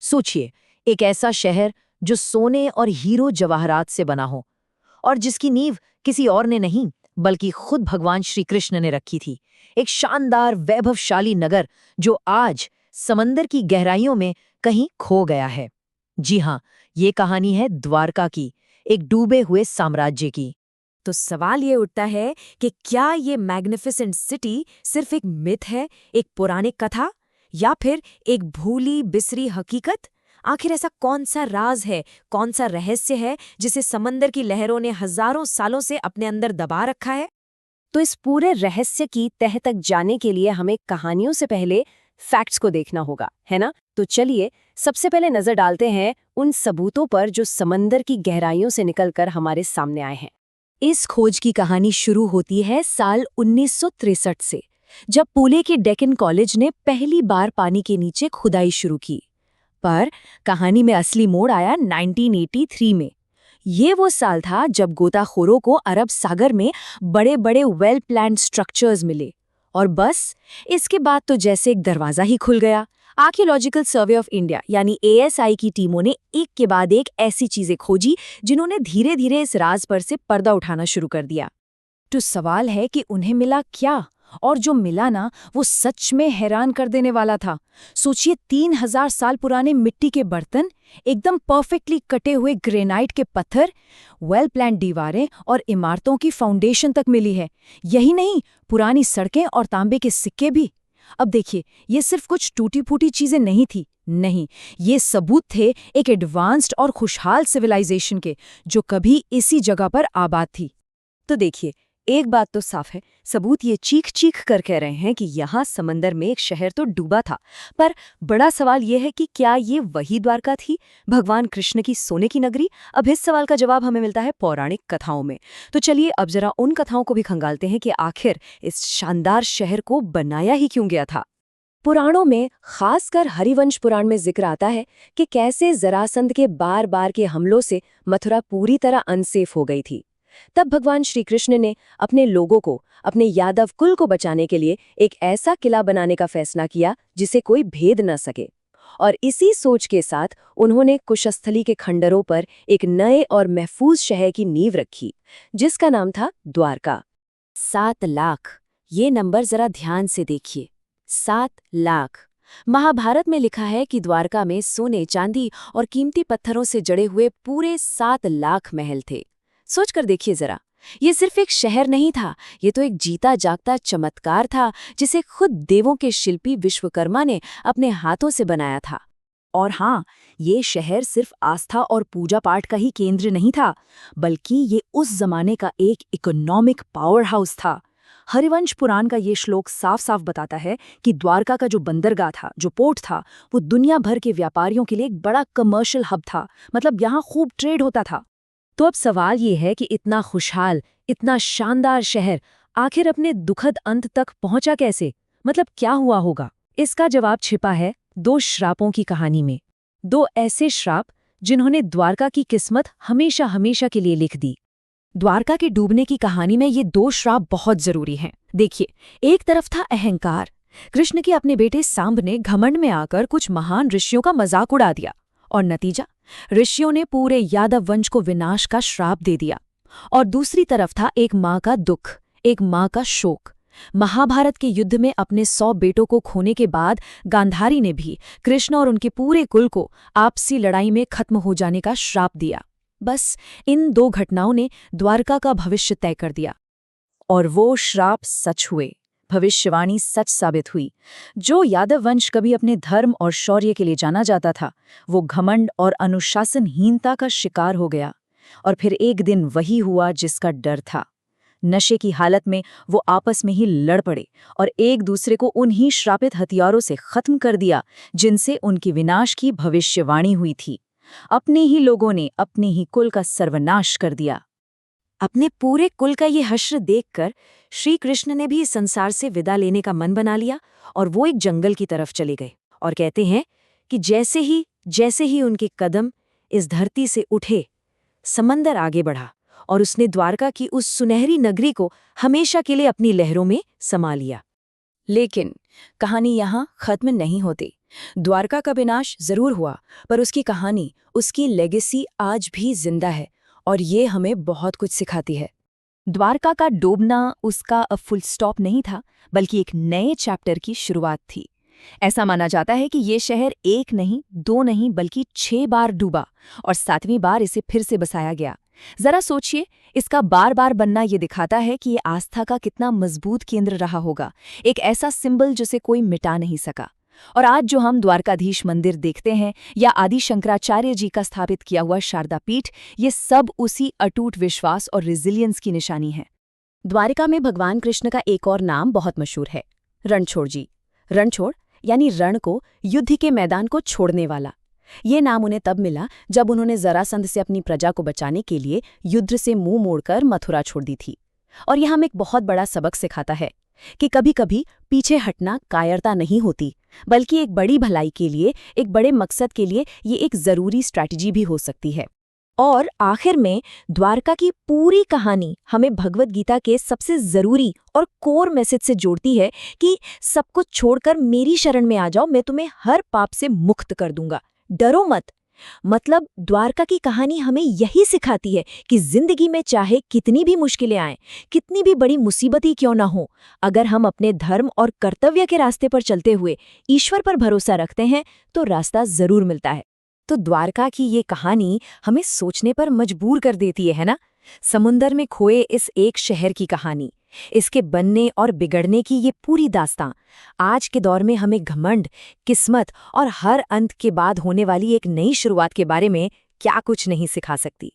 सोचिए, एक ऐसा शहर जो सोने और हीरो जवाहरात से बना हो और जिसकी नींव किसी और ने नहीं बल्कि खुद भगवान श्री कृष्ण ने रखी थी। एक शानदार वैभवशाली नगर जो आज समंदर की गहराइयों में कहीं खो गया है। जी हाँ, ये कहानी है द्वारका की, एक डूबे हुए साम्राज्य की। तो सवाल ये उठता है कि क्या ये मैग्निफिसेंट सिटी सिर्फ एक मिथ है, एक पौराणिक कथा, या फिर एक भूली बिसरी हकीकत? आखिर ऐसा कौन सा राज है, कौन सा रहस्य है जिसे समंदर की लहरों ने हजारों सालों से अपने अंदर दबा रखा है? तो इस पूरे रहस्य की तह तक जाने के लिए हमें कहानियों से पहले फैक्ट्स को देखना होगा, है ना? तो चलिए सबसे पहले नजर डालते हैं उन सबूतों पर जो समंदर की गहराइयों से निकलकर हमारे सामने आए हैं। इस खोज की कहानी शुरू होती है साल 1963 से, जब पुणे के डेक्कन कॉलेज ने पहली बार पानी के नीचे खुदाई शुरू की। पर कहानी में असली मोड़ आया 1983 में। ये वो साल था जब गोताखोरों को अरब सागर में बड़े बड़े वेल प्लान्ड स्ट्रक्चर्स मिले। और बस इसके बाद तो जैसे एक दरवाजा ही खुल गया। आर्कियोलॉजिकल सर्वे ऑफ इंडिया यानी ASI की टीमों ने एक के बाद एक ऐसी चीजें खोजी जिन्होंने धीरे धीरे इस राज पर से पर्दा उठाना शुरू कर दिया। तो सवाल है कि उन्हें मिला क्या, और जो मिला ना वो सच में हैरान कर देने वाला था। सोचिए, 3000 साल पुराने मिट्टी के बर्तन, एकदम परफेक्टली कटे हुए ग्रेनाइट के पत्थर, वेल प्लान्ड दीवारें और इमारतों की फाउंडेशन तक मिली है। यही नहीं, पुरानी सड़कें और तांबे के सिक्के भी। अब देखिए, ये सिर्फ कुछ टूटी फूटी चीजें नहीं थी, नहीं, ये सबूत थे एक एडवांस्ड और खुशहाल सिविलाइजेशन के, जो कभी इसी जगह पर आबाद थी। तो देखिए, एक बात तो साफ है, सबूत ये चीख चीख कर कह रहे हैं कि यहाँ समंदर में एक शहर तो डूबा था। पर बड़ा सवाल ये है कि क्या ये वही द्वारका थी, भगवान कृष्ण की सोने की नगरी? अब इस सवाल का जवाब हमें मिलता है पौराणिक कथाओं में। तो चलिए अब जरा उन कथाओं को भी खंगालते हैं कि आखिर इस शानदार शहर को बनाया ही क्यों गया था। पुराणों में, खासकर हरिवंश पुराण में जिक्र आता है कि कैसे जरासंध के बार बार के हमलों से मथुरा पूरी तरह अनसेफ हो गई थी। तब भगवान श्री कृष्ण ने अपने लोगों को, अपने यादव कुल को बचाने के लिए एक ऐसा किला बनाने का फैसला किया जिसे कोई भेद न सके। और इसी सोच के साथ उन्होंने कुशस्थली के खंडरों पर एक नए और महफूज शहर की नींव रखी, जिसका नाम था द्वारका। 7 लाख, ये नंबर जरा ध्यान से देखिए, 7 लाख। महाभारत में लिखा है कि द्वारका में सोने, चांदी और कीमती पत्थरों से जड़े हुए पूरे 7 लाख महल थे। सोच कर देखिए जरा, ये सिर्फ एक शहर नहीं था, ये तो एक जीता जागता चमत्कार था जिसे खुद देवों के शिल्पी विश्वकर्मा ने अपने हाथों से बनाया था। और हाँ, ये शहर सिर्फ आस्था और पूजा पाठ का ही केंद्र नहीं था, बल्कि ये उस जमाने का एक इकोनॉमिक पावर हाउस था। हरिवंश पुराण का ये श्लोक साफ साफ बताता है कि द्वारका का जो बंदरगाह था, जो पोर्ट था, वो दुनिया भर के व्यापारियों के लिए एक बड़ा कमर्शियल हब था। मतलब यहाँ खूब ट्रेड होता था। तो अब सवाल ये है कि इतना खुशहाल, इतना शानदार शहर आखिर अपने दुखद अंत तक पहुंचा कैसे? मतलब क्या हुआ होगा? इसका जवाब छिपा है 2 श्रापों की कहानी में। 2 ऐसे श्राप जिन्होंने द्वारका की किस्मत हमेशा हमेशा के लिए लिख दी। द्वारका के डूबने की कहानी में ये 2 श्राप बहुत जरूरी हैं। देखिए, एक तरफ था अहंकार। कृष्ण के अपने बेटे सांब ने घमंड में आकर कुछ महान ऋषियों का मजाक उड़ा दिया, और नतीजा, ऋषियों ने पूरे यादव वंश को विनाश का श्राप दे दिया। और दूसरी तरफ था एक माँ का दुख, एक माँ का शोक। महाभारत के युद्ध में अपने 100 बेटों को खोने के बाद गांधारी ने भी कृष्ण और उनके पूरे कुल को आपसी लड़ाई में खत्म हो जाने का श्राप दिया। बस इन 2 घटनाओं ने द्वारका का भविष्य तय कर दिया। और वो श्राप सच हुए, भविष्यवाणी सच साबित हुई। जो यादव वंश कभी अपने धर्म और शौर्य के लिए जाना जाता था, वो घमंड और अनुशासनहीनता का शिकार हो गया। और फिर एक दिन वही हुआ जिसका डर था। नशे की हालत में वो आपस में ही लड़ पड़े और एक दूसरे को उन्हीं श्रापित हथियारों से खत्म कर दिया जिनसे उनकी विनाश की भविष्यवाणी हुई थी। अपने ही लोगों ने अपने ही कुल का सर्वनाश कर दिया। अपने पूरे कुल का ये हश्र देखकर श्री कृष्ण ने भी इस संसार से विदा लेने का मन बना लिया और वो एक जंगल की तरफ चले गए। और कहते हैं कि जैसे ही उनके कदम इस धरती से उठे, समंदर आगे बढ़ा और उसने द्वारका की उस सुनहरी नगरी को हमेशा के लिए अपनी लहरों में समा लिया। लेकिन कहानी यहाँ खत्म नहीं होती। द्वारका का विनाश जरूर हुआ, पर उसकी कहानी, उसकी लेगेसी आज भी जिंदा है, और ये हमें बहुत कुछ सिखाती है। द्वारका का डूबना उसका फुल स्टॉप नहीं था, बल्कि एक नए चैप्टर की शुरुआत थी। ऐसा माना जाता है कि ये शहर 1 नहीं, 2 नहीं, बल्कि 6 बार डूबा और 7वीं बार इसे फिर से बसाया गया। जरा सोचिए, इसका बार बार बनना ये दिखाता है कि ये आस्था का कितना मजबूत केंद्र रहा होगा, एक ऐसा सिंबल जिसे कोई मिटा नहीं सका। और आज जो हम द्वारकाधीश मंदिर देखते हैं या आदि शंकराचार्य जी का स्थापित किया हुआ शारदा पीठ, ये सब उसी अटूट विश्वास और रिजिलियंस की निशानी है। द्वारिका में भगवान कृष्ण का एक और नाम बहुत मशहूर है, रणछोड़ जी। रणछोड़ यानी रण को, युद्ध के मैदान को छोड़ने वाला। ये नाम उन्हें तब मिला जब उन्होंने जरासंध से अपनी प्रजा को बचाने के लिए युद्ध से मुंह मोड़कर मथुरा छोड़ दी थी। और यह हमें एक बहुत बड़ा सबक सिखाता है कि कभी कभी पीछे हटना कायरता नहीं होती, बल्कि एक बड़ी भलाई के लिए, एक बड़े मकसद के लिए ये एक जरूरी स्ट्रैटेजी भी हो सकती है। और आखिर में द्वारका की पूरी कहानी हमें भगवद गीता के सबसे जरूरी और कोर मैसेज से जोड़ती है कि सब कुछ छोड़कर मेरी शरण में आ जाओ, मैं तुम्हें हर पाप से मुक्त कर दूंगा, डरो मत। मतलब द्वारका की कहानी हमें यही सिखाती है कि जिंदगी में चाहे कितनी भी मुश्किलें आएं, कितनी भी बड़ी मुसीबतें क्यों ना हो, अगर हम अपने धर्म और कर्तव्य के रास्ते पर चलते हुए ईश्वर पर भरोसा रखते हैं तो रास्ता जरूर मिलता है। तो द्वारका की ये कहानी हमें सोचने पर मजबूर कर देती है ना? समुंदर में खोए इस एक शहर की कहानी, इसके बनने और बिगड़ने की ये पूरी दास्तां आज के दौर में हमें घमंड, किस्मत और हर अंत के बाद होने वाली एक नई शुरुआत के बारे में क्या कुछ नहीं सिखा सकती।